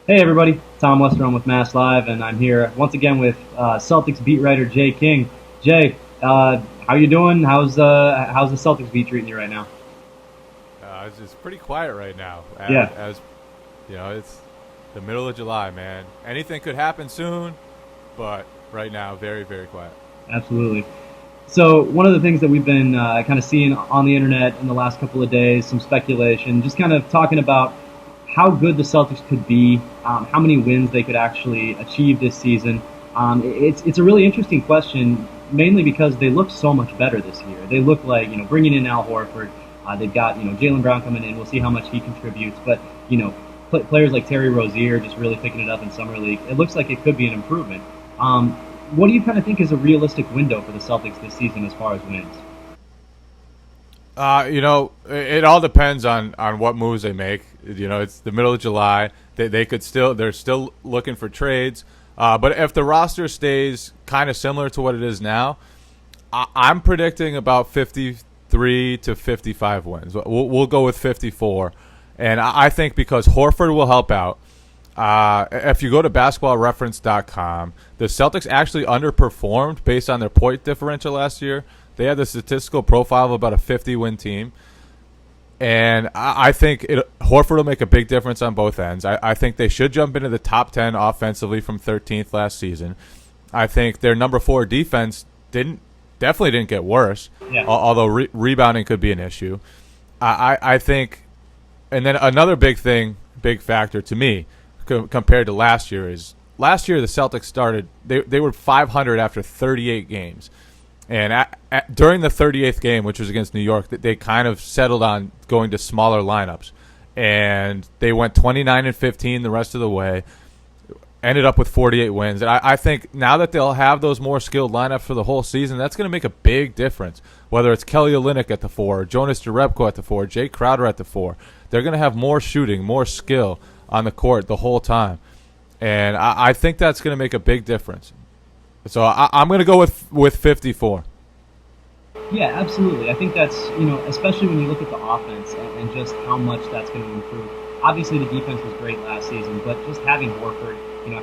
Hey everybody, Tom Lester on with Mass Live, and I'm here once again with Celtics beat writer Jay King. Jay, how you doing? How's the Celtics beat treating you right now? It's pretty quiet right now. Yeah, As you know, it's the middle of July, man. Anything could happen soon, but right now, very, very quiet. absolutely. So one of the things that we've been kind of seeing on the internet in the last couple of days, some speculation, just kind of talking about how good the Celtics could be, how many wins they could actually achieve this season. It's a really interesting question, mainly because they look so much better this year. They look like bringing in Al Horford. They've got Jalen Brown coming in. We'll see how much he contributes, but players like Terry Rozier just really picking it up in summer league. It looks like it could be an improvement. What do you kind of think is a realistic window for the Celtics this season as far as wins? It all depends on what moves they make. It's the middle of July. They're still looking for trades. But if the roster stays kind of similar to what it is now, I'm predicting about 53 to 55 wins. We'll go with 54. And I think because Horford will help out. If you go to basketballreference.com, the Celtics actually underperformed based on their point differential last year. They had the statistical profile of about a 50-win team. And I think Horford will make a big difference on both ends. I think they should jump into the top 10 offensively from 13th last season. I think their number 4 defense definitely didn't get worse, Yeah. although rebounding could be an issue. I think, and then another big factor to me compared to last year is last year the Celtics started they were 500 after 38 games. And during the 38th game, which was against New York, they kind of settled on going to smaller lineups. And they went 29 and 15 the rest of the way, ended up with 48 wins. And I think now that they'll have those more skilled lineups for the whole season, that's going to make a big difference. Whether it's Kelly Olynyk at the 4, Jonas Jerebko at the 4, Jay Crowder at the 4, they're going to have more shooting, more skill on the court the whole time. And I think that's going to make a big difference. So I'm going to go with 54. Yeah, absolutely. I think that's, especially when you look at the offense and just how much that's going to improve. Obviously, the defense was great last season, but just having Horford,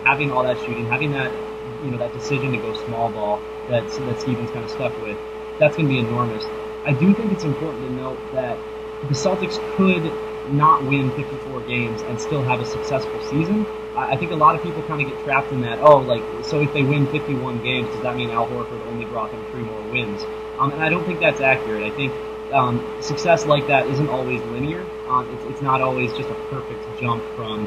having all that shooting, having that, that decision to go small ball that Stevens kind of stuck with, that's going to be enormous. I do think it's important to note that the Celtics could not win 54 games and still have a successful season. I think a lot of people kind of get trapped in that. Oh, like, so if they win 51 games, does that mean Al Horford only brought them 3 more wins? And I don't think that's accurate. I think success like that isn't always linear. It's not always just a perfect jump from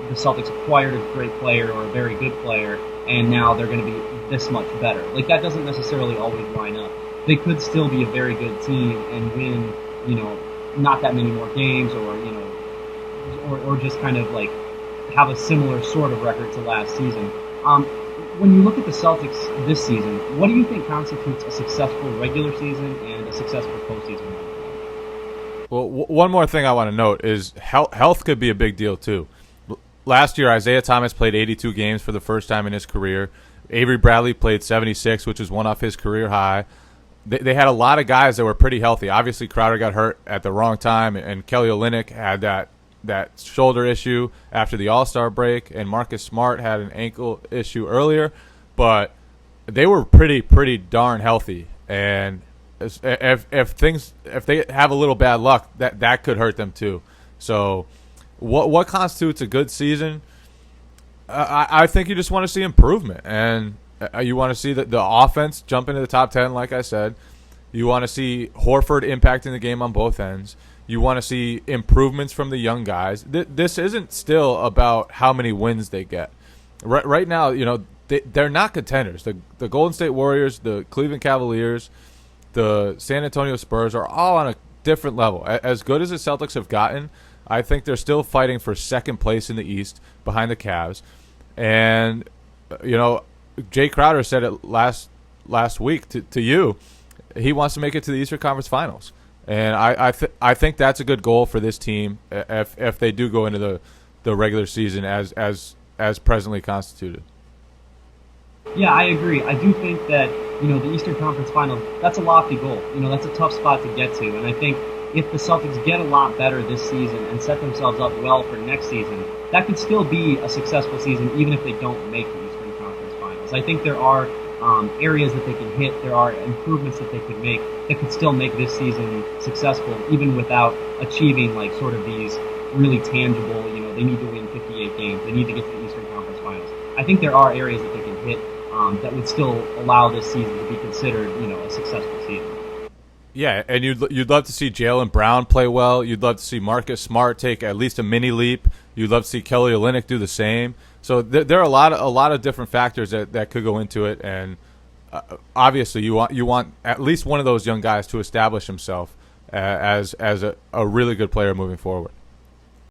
the Celtics acquired a great player or a very good player, and now they're going to be this much better. Like, that doesn't necessarily always line up. They could still be a very good team and win, not that many more games, or or just kind of like have a similar sort of record to last season. When you look at the Celtics this season, what do you think constitutes a successful regular season and a successful postseason run? Well, one more thing I want to note is health could be a big deal too. Last year, Isaiah Thomas played 82 games for the first time in his career. Avery Bradley played 76, which was one off his career high. They had a lot of guys that were pretty healthy. Obviously, Crowder got hurt at the wrong time, and Kelly Olynyk had that shoulder issue after the All-Star break, and Marcus Smart had an ankle issue earlier. But they were pretty darn healthy, and if they have a little bad luck, that could hurt them too. So, what constitutes a good season? I think you just want to see improvement, and you want to see the offense jump into the top 10, like I said. You want to see Horford impacting the game on both ends. You want to see improvements from the young guys. This isn't still about how many wins they get. Right now, they're not contenders. The Golden State Warriors, the Cleveland Cavaliers, the San Antonio Spurs are all on a different level. As good as the Celtics have gotten, I think they're still fighting for second place in the East behind the Cavs. And, Jay Crowder said it last week to you. He wants to make it to the Eastern Conference Finals. And I think that's a good goal for this team if they do go into the regular season as presently constituted. Yeah, I agree. I do think that the Eastern Conference Finals, that's a lofty goal. That's a tough spot to get to, and I think if the Celtics get a lot better this season and set themselves up well for next season, that could still be a successful season even if they don't make the Eastern Conference Finals. I think there are areas that they can hit, there are improvements that they could make that could still make this season successful even without achieving like sort of these really tangible, they need to win 58 games, they need to get to the Eastern Conference Finals. I think there are areas that they can hit that would still allow this season to be considered, a successful season. Yeah, and you'd love to see Jaylen Brown play well. You'd love to see Marcus Smart take at least a mini leap. You'd love to see Kelly Olynyk do the same. So there are a lot of different factors that could go into it, and obviously you want at least one of those young guys to establish himself as a really good player moving forward.